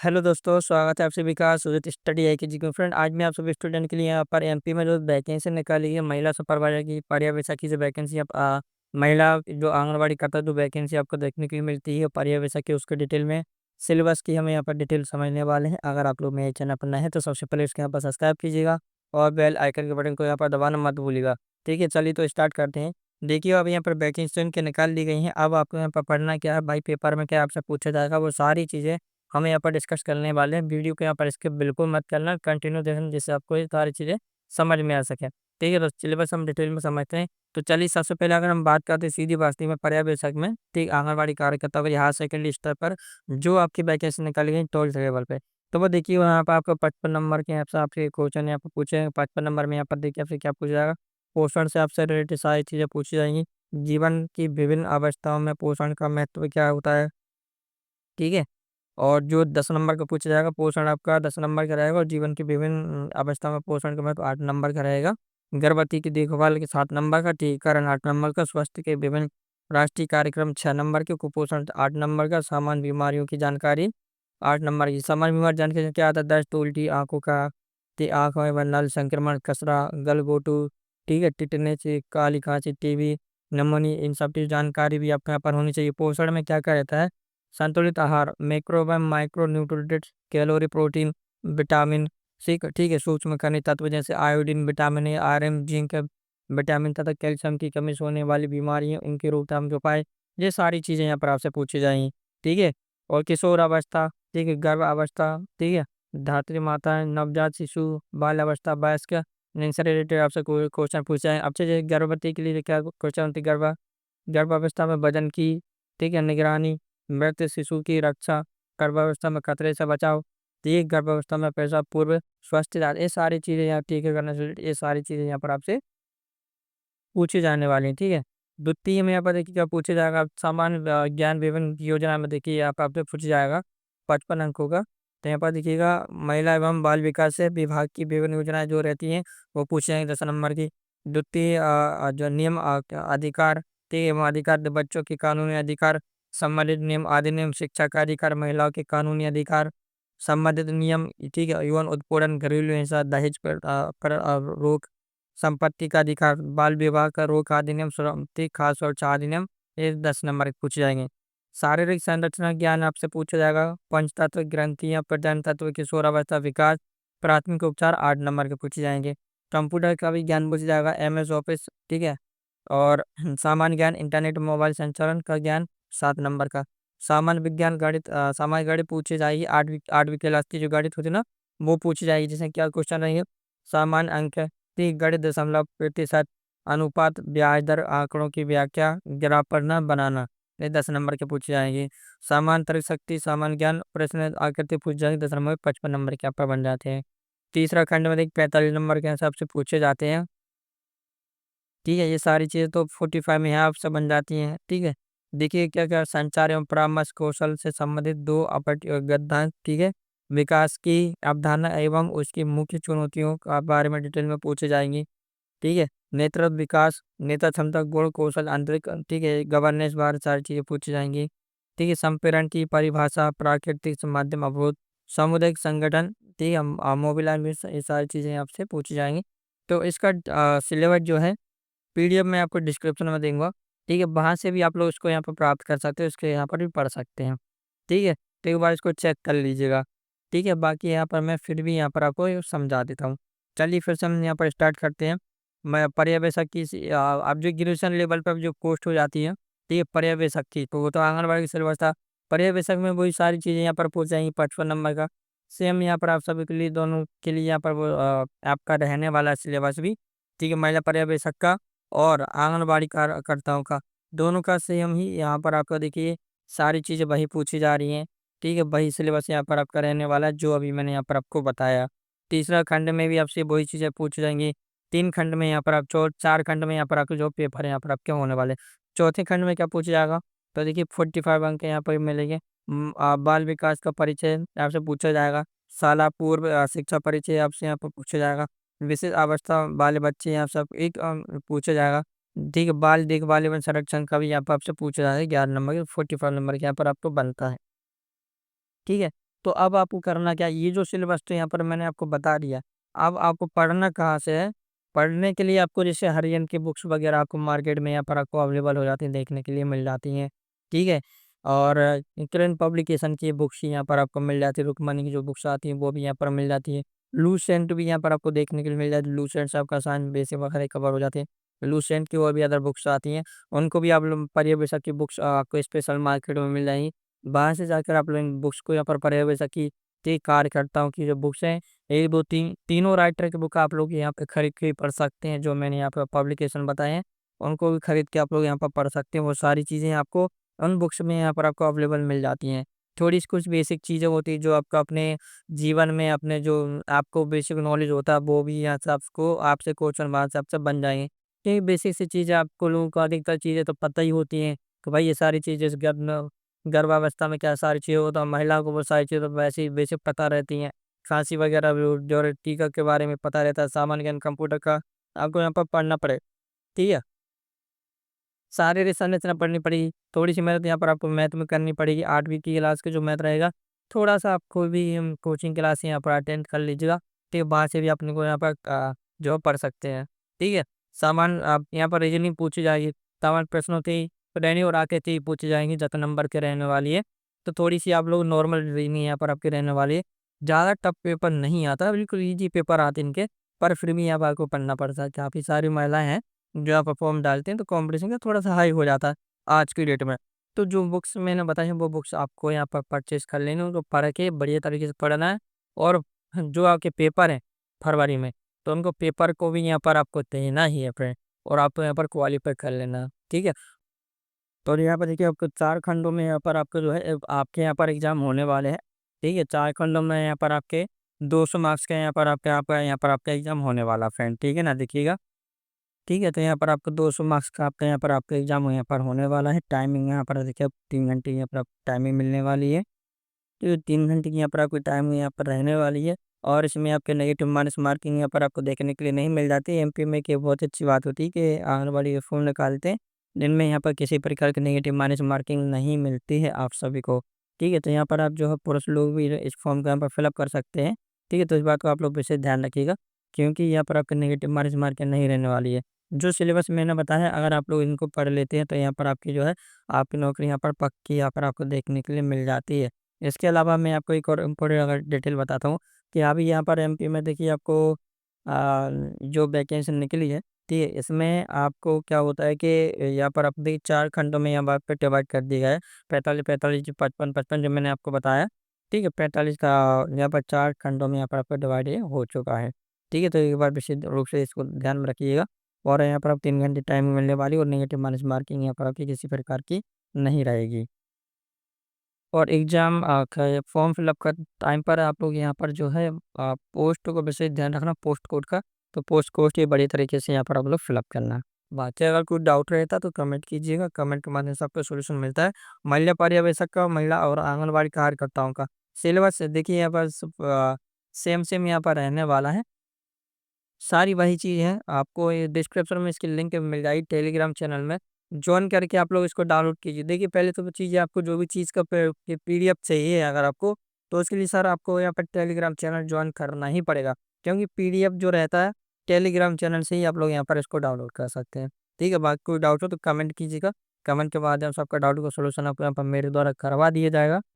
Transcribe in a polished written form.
Hello दोस्तों, स्वागत है आपसे विकास सुजित स्टडी है कि जी फ्रेंड। आज मैं आप सभी स्टूडेंट के लिए यहाँ पर एमपी में जो वैकेंसी निकाली है महिला सुपरवाइजर की पर्यवेक्षक की जो वैकेंसी महिला जो आंगनबाड़ी करता है जो वैकेंसी आपको देखने के लिए मिलती है पर्यवेक्षक की, उसके डिटेल में सिलेबस की हम यहाँ पर डिटेल समझने वाले हैं। अगर आप लोग मेरे चैनल पर नए हैं तो सबसे पहले इसके यहाँ पर सब्सक्राइब कीजिएगा और बेल आइकन के बटन को यहाँ पर दबाना मत भूलिएगा। ठीक है, चलिए तो स्टार्ट करते हैं। देखिए, अब यहाँ पर वैकेंसी इनके निकाल दी गई हैं। अब आपको यहाँ पर पढ़ना क्या है, भाई पेपर में क्या आपसे पूछा जाएगा वो सारी चीज़ें हम यहाँ पर डिस्कस करने वाले हैं। वीडियो को यहाँ पर स्किप बिल्कुल मत करना, कंटिन्यू देखना जिससे आपको ये सारी चीज़ें समझ में आ सके। ठीक है, तो सिलेबस हम डिटेल में समझते हैं। तो चलिए, सबसे पहले अगर हम बात करते हैं सीधी बातचीत में पर्यवेक्षक में, ठीक, आंगनबाड़ी कार्यकर्ता के हायर सेकेंडरी स्तर पर जो आपकी वैकेंसी निकाली गई 12th लेवल पे, तो वो देखिए वहाँ पर आपको 55 नंबर के आपसे आपसे क्वेश्चन यहाँ पर पूछे। 55 नंबर में यहाँ पर देखिए आपसे क्या पूछा जाएगा, पोषण से आपसे रिलेटेड सारी चीज़ें पूछी जाएंगी। जीवन की विभिन्न अवस्थाओं में पोषण का महत्व क्या होता है, ठीक है। और जो 10 नंबर का पूछा जाएगा, पोषण आपका 10 नंबर का रहेगा और जीवन की विभिन्न अवस्था में पोषण का महत्व 8 नंबर का रहेगा। गर्भवती की देखभाल के 7 नंबर का, टीकाकरण 8 नंबर का, स्वास्थ्य के विभिन्न राष्ट्रीय कार्यक्रम 6 नंबर के, कुपोषण 8 नंबर का, सामान्य बीमारियों की जानकारी 8 नंबर की। सामान्य बीमारी जानकारी में क्या आता है, दस्त, उल्टी, आंखों का आंखों में नल संक्रमण, खसरा, गलघोटू, ठीक है, टिटनेस, काली खांसी, टीबी, निमोनिया, इन सब की जानकारी भी आपके यहाँ पर होनी चाहिए। पोषण में क्या क्या रहता है, संतुलित आहार, मैक्रो व micro nutrients, calorie, protein, vitamin, ठीक है, सूक्ष्म खनिज तत्व जैसे iodine, vitamin A, iron, zinc, vitamin तथा कैल्शियम की कमी से होने वाली बीमारियां, उनकी रोकथाम के उपाय, ये सारी चीजें यहाँ पर आपसे पूछी जाएंगी। ठीक है, और किशोर अवस्था, ठीक है, गर्भ अवस्था, ठीक है, धात्री माता, नवजात शिशु, बाल अवस्था, वयस्क, इनसे रिलेटेड आपसे कोई क्वेश्चन पूछा है। अब जैसे गर्भवती के लिए क्या क्वेश्चन होती है, गर्भावस्था में वजन की, ठीक है, निगरानी, मृत शिशु की रक्षा, गर्भावस्था में खतरे से बचाव, ठीक, गर्भावस्था में पेशाब पूर्व स्वस्थ इलाज, ये सारी चीज़ें यहाँ टीके करने से ये सारी चीज़ें यहाँ पर आपसे पूछी जाने वाली हैं। ठीक है, द्वितीय में यहाँ पर देखिए क्या पूछा जाएगा, सामान्य ज्ञान विवरण की योजना में देखिए यहाँ पर आपसे पूछा जाएगा 55 अंकों का। तो यहाँ पर देखिएगा महिला एवं बाल विकास से विभाग की विभिन्न योजनाएं जो रहती हैं वो पूछे जाएंगे 10 नंबर की। द्वितीय जो नियम अधिकार, ठीक एवं अधिकार, बच्चों के कानूनी अधिकार, संबंधित नियम, अधिनियम, शिक्षा का अधिकार, महिलाओं के कानूनी अधिकार, संबंधित नियम, ठीक है, यौन उत्पीड़न, घरेलू हिंसा, दहेज पर रोक, संपत्ति का अधिकार, बाल विवाह का रोक अधिनियम, श्रमिक खास सुरक्षा अधिनियम, ये 10 नंबर के पूछे जाएंगे। शारीरिक संरचना ज्ञान आपसे पूछा जाएगा, पंच तत्व, ग्रंथियां, प्रजनन तत्व, किशोरावस्था विकास, प्राथमिक उपचार 8 नंबर के पूछे जाएंगे। कंप्यूटर का भी ज्ञान पूछा जाएगा, एमएस ऑफिस, ठीक है, और सामान्य ज्ञान, इंटरनेट, मोबाइल संचालन का ज्ञान 7 नंबर का। सामान्य विज्ञान, गणित, सामान्य गणित पूछी जाएगी, 8वीं क्लास की जो गणित होती है ना वो पूछी जाएगी। जैसे क्या क्वेश्चन रहेंगे, सामान्य अंक, ठीक, गणित, दशमलव, प्रतिशत, अनुपात, ब्याज दर, आंकड़ों की व्याख्या, ग्राफ पढ़ना बनाना, ये 10 नंबर के पूछे जाएंगे। सामान्य तर्क शक्ति, सामान्य ज्ञान, प्रश्न आकृति पूछ जाएंगे 10 नंबर, 55 नंबर के आप पर बन जाते हैं। तीसरा खंड में देखिए 45 नंबर के हिसाब से पूछे जाते हैं। ठीक है, ये सारी चीज़ें तो 45 में यहाँ आपसे बन जाती हैं। ठीक है, देखिए क्या क्या संचार एवं परामर्श कौशल से संबंधित दो गद्दान, ठीक है, विकास की अवधारणा एवं उसकी मुख्य चुनौतियों का बारे में डिटेल में पूछे जाएंगी। ठीक है, नेतृत्व विकास, नेता क्षमता, गुण कौशल, आंतरिक, ठीक है, गवर्नेंस बारे सारी चीजें पूछी जाएंगी। ठीक है, संपीड़न की परिभाषा, प्राकृतिक माध्यम, अवरोध, सामुदायिक संगठन, ठीक है, मोबिलाइजेशन, ये सारी चीजें आपसे पूछी जाएंगी। तो इसका सिलेबस जो है पीडीएफ में आपको डिस्क्रिप्शन में दूंगा। ठीक है, वहाँ से भी आप लोग इसको यहाँ पर प्राप्त कर सकते हो, इसके यहाँ पर भी पढ़ सकते हैं। ठीक है, तो एक बार इसको चेक कर लीजिएगा। ठीक है, बाकी यहाँ पर मैं फिर भी यहाँ पर आपको ये समझा देता हूँ। चलिए फिर से हम यहाँ पर स्टार्ट करते हैं। मैं पर्यवेक्षक की अब जो ग्रेजुएशन लेवल पर जो पोस्ट हो जाती है, ठीक है, पर्यवेक्षक की, तो वो तो आंगनबाड़ी की सिलेबस था। पर्यवेक्षक में वही सारी चीज़ें यहाँ पर पूछ जाएंगी 55 नंबर का। सेम यहाँ पर आप सभी के लिए, दोनों के लिए यहाँ पर वो आपका रहने वाला सिलेबस भी, ठीक है, महिला पर्यवेक्षक का और आंगनबाड़ी कार्यकर्ताओं का, दोनों का सेम ही यहाँ पर आपका देखिए सारी चीज़ें वही पूछी जा रही हैं। ठीक है, वही सिलेबस यहाँ पर आपका रहने वाला है जो अभी मैंने यहाँ पर आपको बताया। तीसरा खंड में भी आपसे वही चीज़ें पूछी जाएंगी। 3 खंड में यहाँ पर आप 4 खंड में यहाँ पर आपके जो पेपर है यहाँ पर आपके होने वाले। चौथे खंड में क्या पूछा जाएगा, तो देखिए 45 अंक यहाँ पर मिलेंगे। बाल विकास का परिचय आपसे पूछा जाएगा। शाला पूर्व शिक्षा परिचय आपसे यहाँ पर पूछा जाएगा। विशेष अवस्था वाले बच्चे यहाँ सब एक पूछा जाएगा। ठीक है, बाल देखभाल एवं संरक्षण का भी यहाँ पर आपसे पूछा जाएगा। 11 नंबर के 45 नंबर के यहाँ पर आपको बनता है। ठीक है, तो अब आपको करना क्या है, ये जो सिलेबस तो यहाँ पर मैंने आपको बता दिया। अब आपको पढ़ना कहाँ से है? पढ़ने के लिए आपको जैसे हरिजन की बुक्स वगैरह आपको मार्केट में यहाँ पर आपको अवेलेबल हो जाती हैं, देखने के लिए मिल जाती हैं, ठीक है? और किरण पब्लिकेशन की बुक्स यहाँ पर आपको मिल जाती है, रुक्मणी की जो बुक्स आती हैं वो भी यहाँ पर मिल जाती है। लूसेंट भी यहाँ पर आपको देखने के लिए मिल जाती है, लूसेंट से आपका साइंस बेसिक वगैरह कवर हो जाते हैं। लूसेंट की और भी अदर बुक्स आती हैं, उनको भी आप लोग पर्यवेक्षक की बुक्स आपको स्पेशल मार्केट में मिल जाएँगी। बाहर से जाकर आप लोग इन बुक्स को यहाँ पर पर्यवेक्षक की कार्यकर्ताओं की जो बुक्स हैं, 1, 2, 3 तीनों राइटर की बुक आप लोग यहाँ पे खरीद के पढ़ सकते हैं, जो मैंने यहाँ पे पब्लिकेशन बताए हैं, उनको भी खरीद के आप लोग यहाँ पर पढ़ सकते हैं। वो सारी चीज़ें आपको उन बुक्स में यहाँ पर आपको अवेलेबल मिल जाती हैं। थोड़ी सी कुछ बेसिक चीज़ें होती हैं जो आपको अपने जीवन में अपने जो आपको बेसिक नॉलेज होता है वो भी यहाँ से आपको आपसे क्वेश्चन वहाँ से आपसे बन जाएँगे। ये बेसिक सी चीज़ें आपको लोगों को अधिकतर चीज़ें तो पता ही होती हैं कि भाई ये सारी चीज़ें इस गर्भावस्था में क्या सारी चीज़ें होता है, महिलाओं को वो सारी चीज़ें तो वैसे ही बेसिक पता रहती हैं। खाँसी वगैरह भी जो टीका के बारे में पता रहता है, सामान्य ज्ञान कंप्यूटर का आपको यहाँ पर पढ़ना पड़े, ठीक है? शारीरिक संरचना पढ़नी पड़ेगी, थोड़ी-सी मेहनत यहाँ पर आपको मैथ में करनी पड़ेगी, 8वीं की क्लास का जो मैथ रहेगा, थोड़ा-सा आपको भी कोचिंग क्लास यहाँ पर अटेंड कर लीजिएगा, ठीक है? वहाँ से भी अपने को यहाँ पर जो पढ़ सकते हैं, ठीक है? सामान्य आप यहाँ पर रीज़निंग पूछी जाएगी, सामान्य प्रश्नों की रहनी और आकृति पूछी जाएँगी, जितने नंबर की रहने वाली है, तो थोड़ी-सी आप लोग नॉर्मल रीज़निंग यहाँ पर आपकी रहने वाली है। ज़्यादा टफ पेपर नहीं आता, बिल्कुल ईज़ी पेपर आते हैं इनके, पर फिर भी यहाँ पर आपको पढ़ना पड़ता है, काफ़ी सारी महिलाएँ हैं जो यहाँ पर फॉर्म डालते हैं तो कॉम्पिटिशन का थोड़ा-सा हाई हो जाता है आज की डेट में। तो जो बुक्स मैंने बताई हैं वो बुक्स आपको यहाँ पर परचेज़ कर लेनी है, उनको पढ़ के बढ़िया तरीके से पढ़ना है और जो आपके पेपर हैं फरवरी में, तो उनको पेपर को भी यहाँ पर आपको देना ही है फ्रेंड और आपको यहाँ पर क्वालीफाई कर लेना है, ठीक है? तो यहाँ पर देखिए आपको 4 खंडों में यहाँ पर आपको जो है आपके यहाँ पर एग्ज़ाम होने वाले हैं, ठीक है? 4 खंडों में यहाँ पर आपके 200 मार्क्स का आपका यहाँ पर आपका एग्ज़ाम होने वाला है फ्रेंड, ठीक है ना? देखिएगा। ठीक है, तो यहाँ पर आपको 200 मार्क्स का आपका यहाँ पर आपका एग्ज़ाम यहाँ पर होने वाला है। टाइमिंग यहाँ पर देखिए, 3 घंटे की यहाँ पर आपको टाइमिंग मिलने वाली है। तो ये 3 घंटे की यहाँ पर आपकी टाइमिंग यहाँ पर रहने वाली है और इसमें आपके नेगेटिव माइनस मार्किंग यहाँ पर आपको देखने के लिए नहीं मिल जाती। एमपी में एक ये बहुत अच्छी बात होती है कि आंगनबाड़ी फ़ॉर्म निकालते हैं, जिनमें यहाँ पर किसी प्रकार की नेगेटिव माइनस मार्किंग नहीं मिलती है आप सभी को। ठीक है, तो यहाँ पर आप जो है पुरुष लोग भी इस फ़ॉर्म को यहाँ पर फिल अप कर सकते हैं। ठीक है, तो इस बात को आप लोग विशेष ध्यान रखिएगा, क्योंकि यहाँ पर आपकी नेगेटिव माइनस मार्किंग नहीं रहने वाली है। जो सिलेबस मैंने बताया, अगर आप लोग इनको पढ़ लेते हैं, तो यहाँ पर आपकी जो है, आपकी नौकरी यहाँ पर पक्की यहाँ पर आपको देखने के लिए मिल जाती है। इसके अलावा मैं आपको एक और इम्पोर्टेंट अगर डिटेल बताता हूँ कि अभी यहाँ पर एमपी में देखिए आपको जो वैकेंसी निकली है, ठीक है? इसमें आपको क्या होता है कि यहाँ पर अब देखिए 4 खंडों में यहाँ पे डिवाइड कर दिया गया है। 45-45, 55-55 जो मैंने आपको बताया, ठीक है? 45 का यहाँ पर 4 खंडों में यहाँ पर आपका डिवाइड ये हो चुका है। ठीक है? तो एक बार विशेष रूप से इसको ध्यान में रखिएगा और यहाँ पर अब 3 घंटे टाइम मिलने वाली और नेगेटिव माइनस मार्किंग यहाँ पर आपकी किसी प्रकार की नहीं रहेगी। और एग्ज़ाम क फॉर्म फिलअप का टाइम पर आप लोग यहाँ पर जो है पोस्ट को विशेष ध्यान रखना पोस्ट कोड का, तो पोस्ट कोड ये बढ़िया तरीके से यहाँ पर आप लोग फिलअप करना। बाकी अगर कोई डाउट रहता है तो कमेंट कीजिएगा, कमेंट के माध्यम से आपको सॉल्यूशन मिलता है। महिला पर्यवेक्षक का, महिला और आंगनवाड़ी कार्यकर्ताओं का सिलेबस देखिए यहाँ पर सेम-सेम यहाँ पर रहने वाला है। सारी वही चीज़ है, आपको ये डिस्क्रिप्शन में इसकी लिंक मिल जाएगी टेलीग्राम चैनल में, जॉइन करके आप लोग इसको डाउनलोड कीजिए। देखिए पहले तो वो चीज़ें आपको जो भी चीज़ का पीडीएफ चाहिए अगर आपको, तो उसके लिए सर आपको यहाँ पर टेलीग्राम चैनल जॉइन करना ही पड़ेगा, क्योंकि पीडीएफ जो रहता है, टेलीग्राम चैनल से ही आप लोग यहाँ पर इसको डाउनलोड कर सकते हैं। ठीक है, बाकी कोई डाउट हो तो कमेंट कीजिएगा, कमेंट के माध्यम से आपका डाउट का सॉल्यूशन आपको यहाँ पर मेरे द्वारा करवा दिया जाएगा।